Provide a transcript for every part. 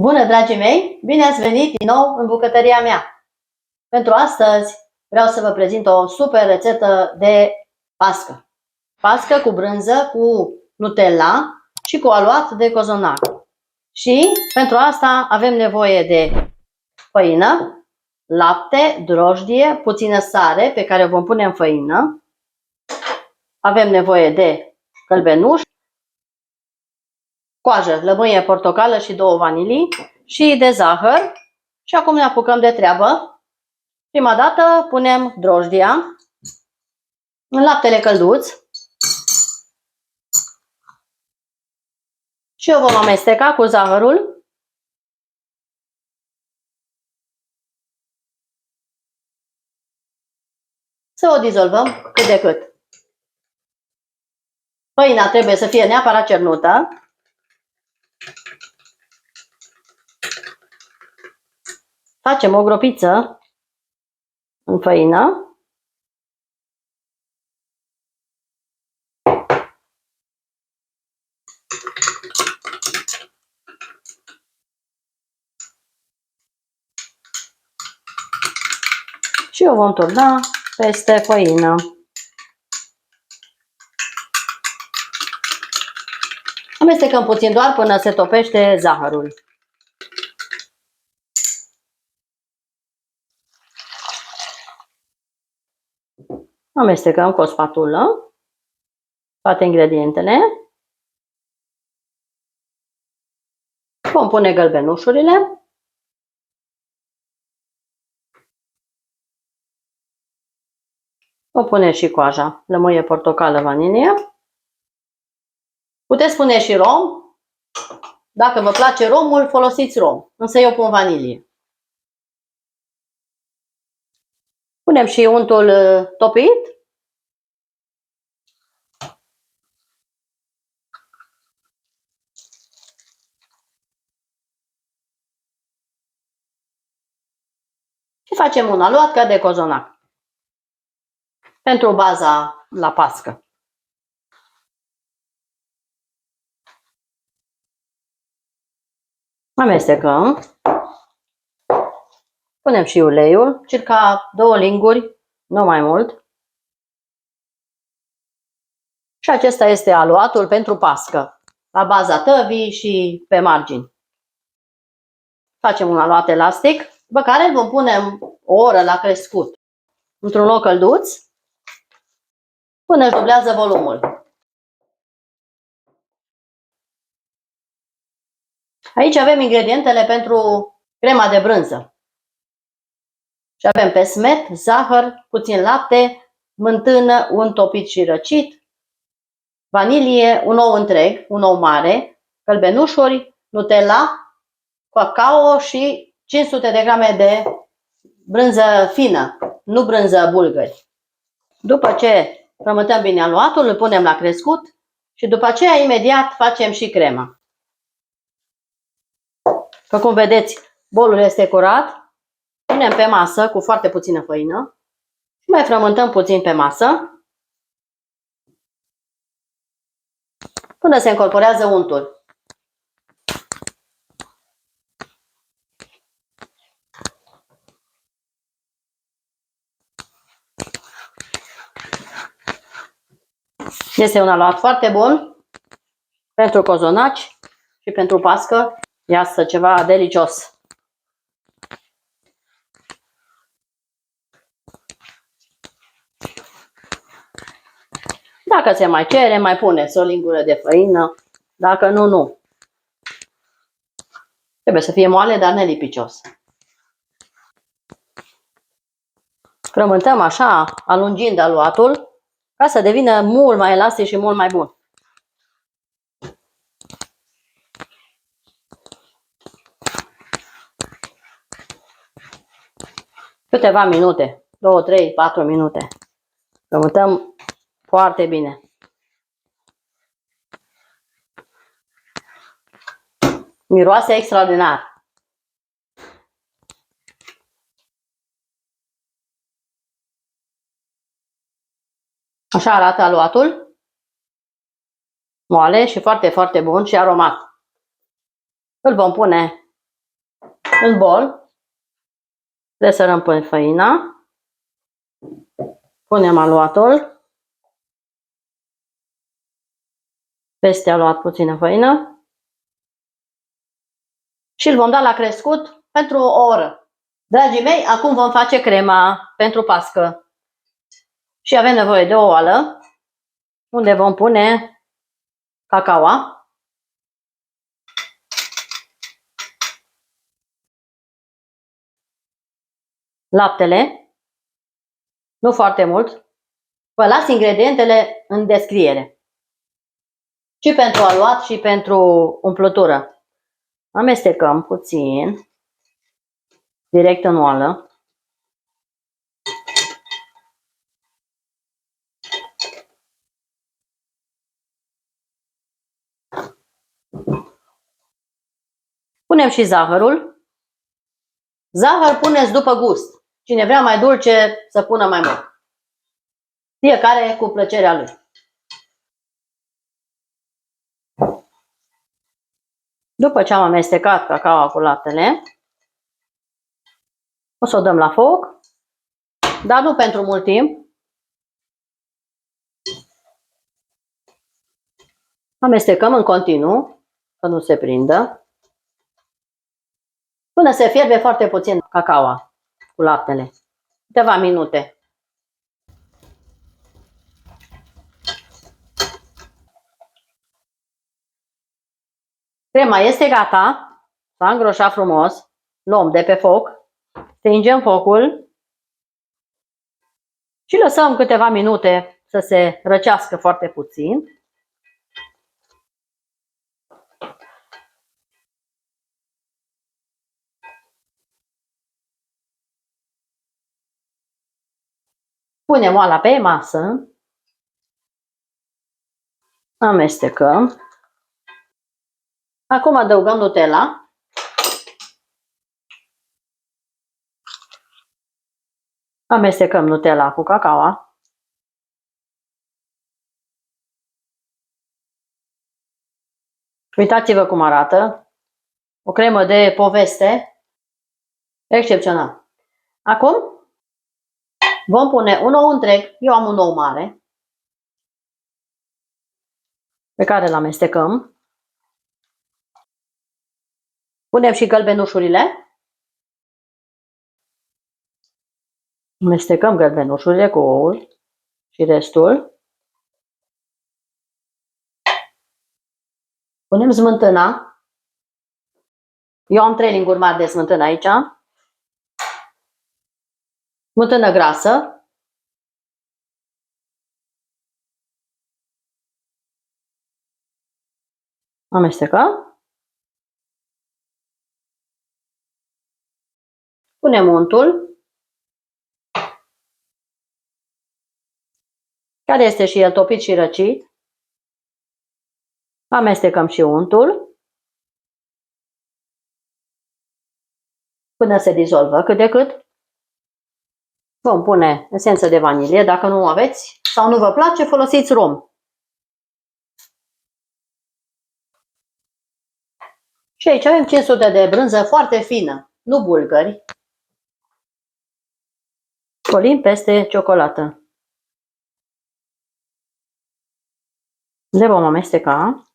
Bună, dragii mei! Bine ați venit din nou în bucătăria mea! Pentru astăzi vreau să vă prezint o super rețetă de pască. Pască cu brânză, cu Nutella și cu aluat de cozonac. Și pentru asta avem nevoie de făină, lapte, drojdie, puțină sare pe care o vom pune în făină. Avem nevoie de călbenuș, coajă, lămâie, portocală și 2 vanilii și de zahăr. Și acum ne apucăm de treabă. Prima dată punem drojdia în laptele călduț și o vom amesteca cu zahărul. Să o dizolvăm cât de cât. Făina trebuie să fie neapărat cernută. Facem o gropiță în făină. Și o vom turna peste făină. Amestecăm puțin doar până se topește zahărul. Amestecăm cu o spatulă toate ingredientele. Vom pune gălbenușurile. Vom pune și coaja, lămâie, portocală, vanilie. Puteți pune și rom. Dacă vă place romul, folosiți rom. Însă eu pun vanilie. Punem și untul topit. Și facem un aluat ca de cozonac. Pentru baza la pască. Amestecăm. Punem și uleiul, circa 2 linguri, nu mai mult. Și acesta este aluatul pentru pască, la baza tăvii și pe margini. Facem un aluat elastic, după care îl vom pune o oră la crescut, într-un loc călduț, până își dublează volumul. Aici avem ingredientele pentru crema de brânză. Și avem pesmet, zahăr, puțin lapte, smântână, un topit și răcit, vanilie, un ou întreg, un ou mare, călbenușuri, Nutella, cacao și 500 de grame de brânză fină, nu brânză bulgări. După ce frământăm bine aluatul, îl punem la crescut și după aceea imediat facem și crema. Că cum vedeți, bolul este curat. Punem pe masă cu foarte puțină făină și mai frământăm puțin pe masă până se încorporează untul. Este un aluat foarte bun pentru cozonaci și pentru pască. Iasă ceva delicios. Dacă se mai cere, mai puneți o lingură de făină. Dacă nu, nu. Trebuie să fie moale, dar nelipicios. Frământăm așa, alungind aluatul, ca să devină mult mai elastic și mult mai bun. Câteva minute, 2, 3, 4 minute. Frământăm foarte bine. Miroase extraordinar. Așa arată aluatul. Moale și foarte, foarte bun și aromat. Îl vom pune În bol presărăm pe făina, punem aluatul, peste aluat puțină făină și îl vom da la crescut pentru o oră. Dragii mei, acum vom face crema pentru pască și avem nevoie de o oală unde vom pune cacaoa, laptele, nu foarte mult, vă las ingredientele în descriere. Și pentru aluat și pentru umplutură. Amestecăm puțin, direct în oală. Punem și zahărul. Zahăr puneți după gust. Cine vrea mai dulce, să pună mai mult. Fiecare cu plăcerea lui. După ce am amestecat cacaoa cu laptele, o să o dăm la foc, dar nu pentru mult timp. Amestecăm în continuu, să nu se prindă, până se fierbe foarte puțin cacaoa cu laptele. Câteva minute. Crema este gata, s-a îngroșat frumos, luăm de pe foc, stingem focul și lăsăm câteva minute să se răcească foarte puțin. Punem oala pe masă, amestecăm. Acum adăugăm Nutella. Amestecăm Nutella cu cacaoa. Uitați-vă cum arată. O cremă de poveste. Excepțional. Acum vom pune un ou întreg. Eu am un ou mare, pe care îl amestecăm. Punem și gălbenușurile. Amestecăm gălbenușurile cu oul și restul. Punem smântâna. Eu am 3 linguri mari de smântână aici. Smântână grasă. Amestecăm. Punem untul, care este și el topit și răcit. Amestecăm și untul până se dizolvă cât de cât. Vom pune esență de vanilie, dacă nu aveți sau nu vă place, folosiți rom. Și aici avem 500 de brânză foarte fină, nu bulgări. Colim peste ciocolată. Le vom amesteca.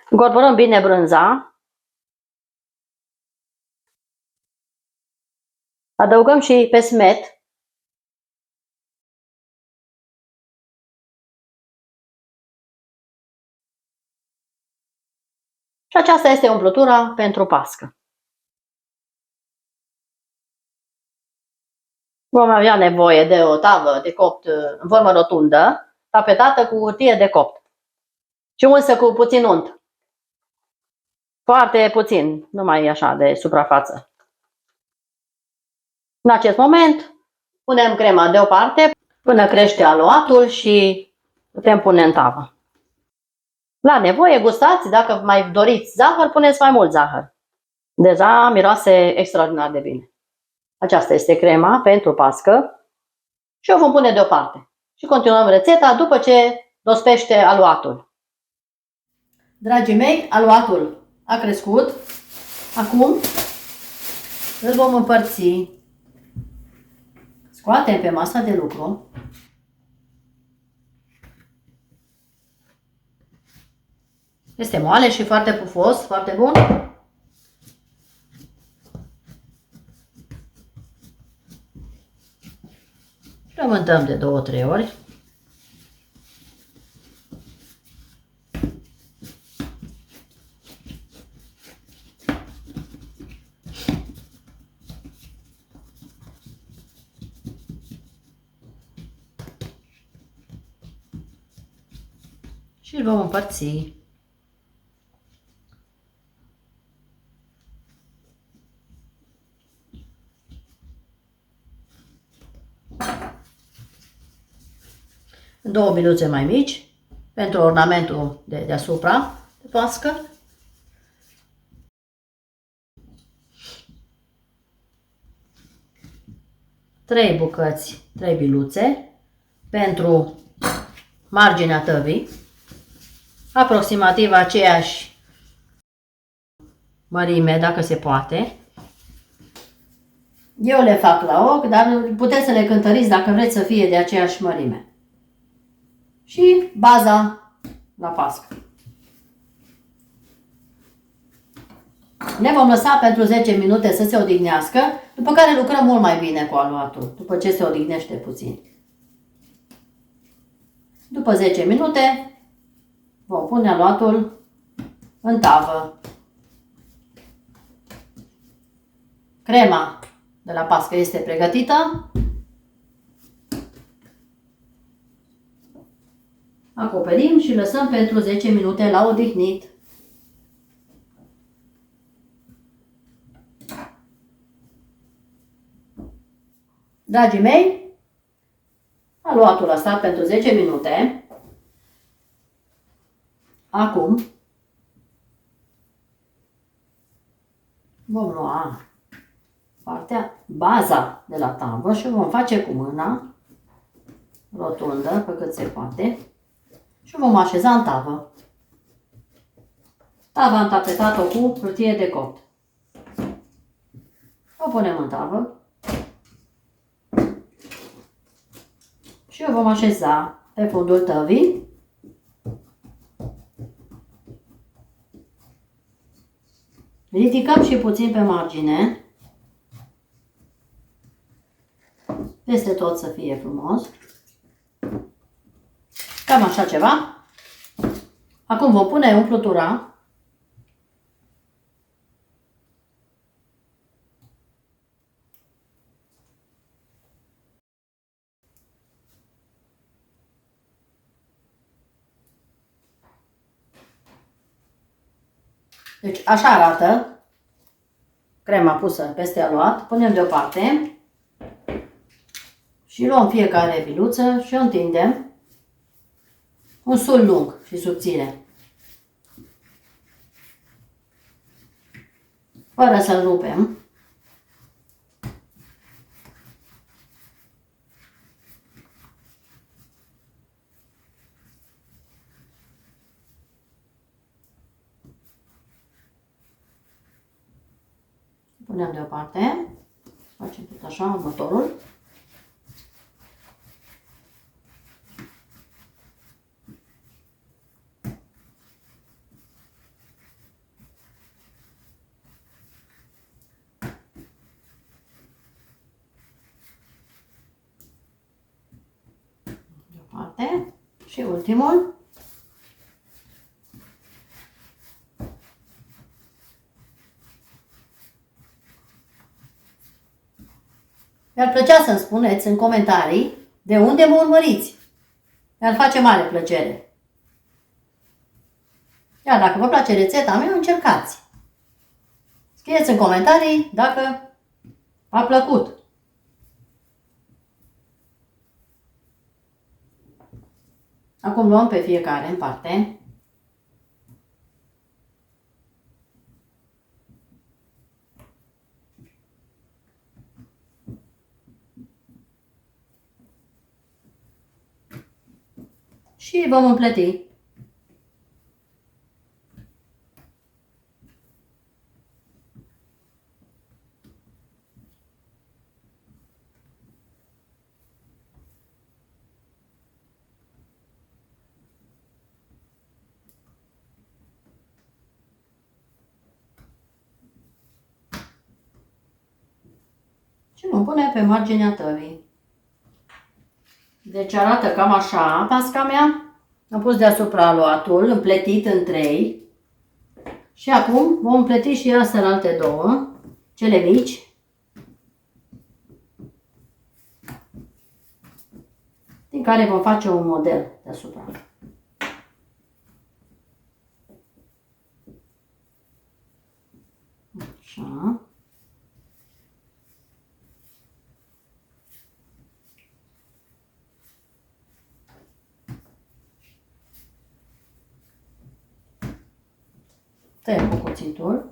Încorporăm bine brânza. Adăugăm și pesmet. Și aceasta este umplutura pentru pască. Vom avea nevoie de o tavă de copt în formă rotundă, tapetată cu hârtie de copt și unsă cu puțin unt. Foarte puțin, numai așa de suprafață. În acest moment punem crema deoparte până crește aluatul și putem pune în tavă. La nevoie gustați, dacă mai doriți zahăr, puneți mai mult zahăr. Deja miroase extraordinar de bine. Aceasta este crema pentru pască și o vom pune deoparte. Și continuăm rețeta după ce tospește aluatul. Dragii mei, aluatul a crescut. Acum îl vom împărți. Scoatem pe masa de lucru. Este moale și foarte pufos, foarte bun. Frământăm de 2-3 ori. Și îl vom împărți. În 2 biluțe mai mici, pentru ornamentul de deasupra, de pască. Trei bucăți, 3 biluțe, pentru marginea tăvii, aproximativ aceeași mărime, dacă se poate. Eu le fac la ochi, dar puteți să le cântăriți dacă vreți să fie de aceeași mărime. Și baza la pască. Le vom lăsa pentru 10 minute să se odihnească, după care lucrăm mult mai bine cu aluatul, după ce se odihnește puțin. După 10 minute vom pune aluatul în tavă. Crema de la pască este pregătită. Acoperim și lăsăm pentru 10 minute la odihnit. Dragii mei, aluatul a stat pentru 10 minute. Acum vom lua baza de la tavă și vom face cu mâna rotundă pe cât se poate și vom așeza în tavă. Tava am tapetat-o cu hârtie de copt. O punem în tavă și o vom așeza pe fundul tăvii. Ridicăm și puțin pe margine. Peste tot să fie frumos. Cam așa ceva. Acum vom pune umplutura. Deci așa arată crema pusă peste aluat. Punem deoparte și luăm fiecare biluță și o întindem un sul lung și subțire, fără să-l rupem. Punem deoparte, facem tot așa următorul. Deoparte și ultimul. Mi-ar plăcea să-mi spuneți în comentarii de unde mă urmăriți. Mi-ar face mare plăcere. Iar dacă vă place rețeta mea, încercați. Scrieți în comentarii dacă v-a plăcut. Acum luăm pe fiecare în parte. și vom împleti. Și vom pune pe marginea tăvii. Deci arată cam așa pasca mea. Am pus deasupra aluatul, împletit în 3. Și acum vom împleti și astea în alte două, cele mici. Din care vom face un model deasupra. Așa. Tăiem cu cuțitul.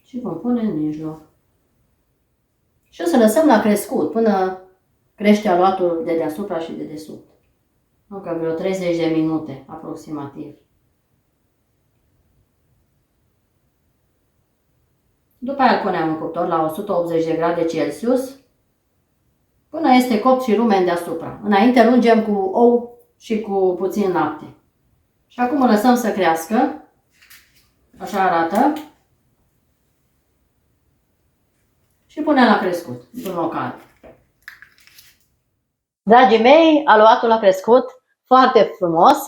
Și vom pune în mijloc. Și o să lăsăm la crescut până crește aluatul de deasupra și de desubt. Încă vreo 30 de minute aproximativ. După aia îl punem în cuptor la 180 de grade Celsius până este copt și rumen deasupra. Înainte îl ungem cu ou și cu puțin lapte. Și acum îl lăsăm să crească. Așa arată. Și punem la crescut, într-un local. Dragii mei, aluatul a crescut foarte frumos.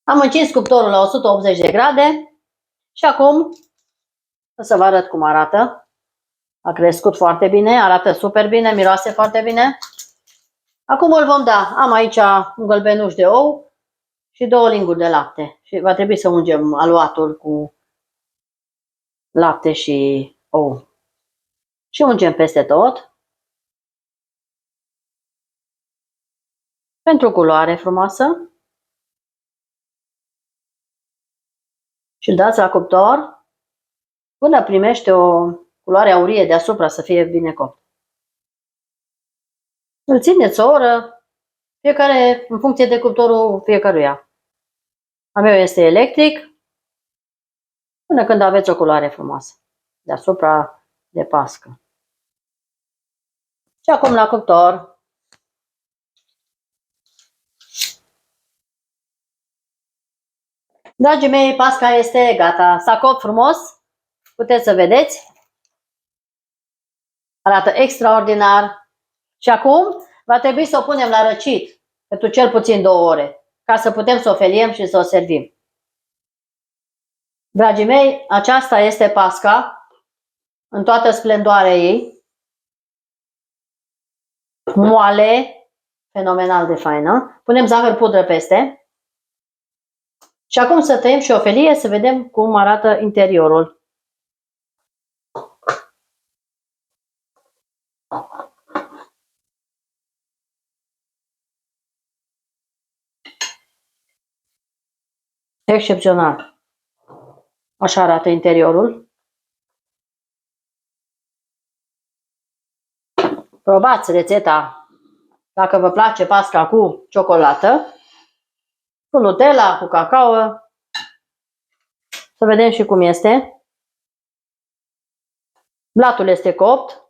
Am încins cuptorul la 180 de grade și acum o să vă arăt cum arată. A crescut foarte bine, arată super bine, miroase foarte bine. Acum îl vom da. Am aici un gălbenuș de ou și 2 linguri de lapte. Și va trebui să ungem aluatul cu lapte și ou. Și ungem peste tot. Pentru culoare frumoasă. Și îl dați la cuptor până primește o culoare aurie deasupra, să fie bine copt. Îl țineți o oră, fiecare în funcție de cuptorul fiecăruia. A meu este electric, până când aveți o culoare frumoasă deasupra de pască. Și acum la cuptor. Dragii mei, pasca este gata. S-a copt frumos. Puteți să vedeți. Arată extraordinar. Și acum va trebui să o punem la răcit pentru cel puțin 2 ore, ca să putem să o feliem și să o servim. Dragii mei, aceasta este pasca în toată splendoarea ei. Moale, fenomenal de faină. Punem zahăr pudră peste. Și acum să tăiem și o felie să vedem cum arată interiorul. Excepțional. Așa arată interiorul. Probați rețeta dacă vă place pasca cu ciocolată, cu Nutella, cu cacao. Să vedem și cum este. Blatul este copt.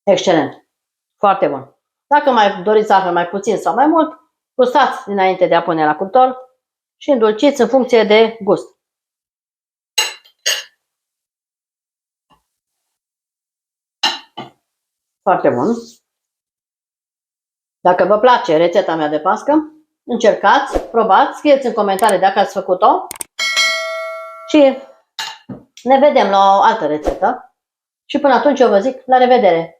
Excelent. Foarte bun. Dacă mai doriți zahăr mai puțin sau mai mult, gustați dinainte de a pune la cuptor și îndulciți în funcție de gust. Foarte bun. Dacă vă place rețeta mea de pască, încercați, probați, scrieți în comentarii dacă ați făcut-o și ne vedem la o altă rețetă. Și până atunci eu vă zic la revedere!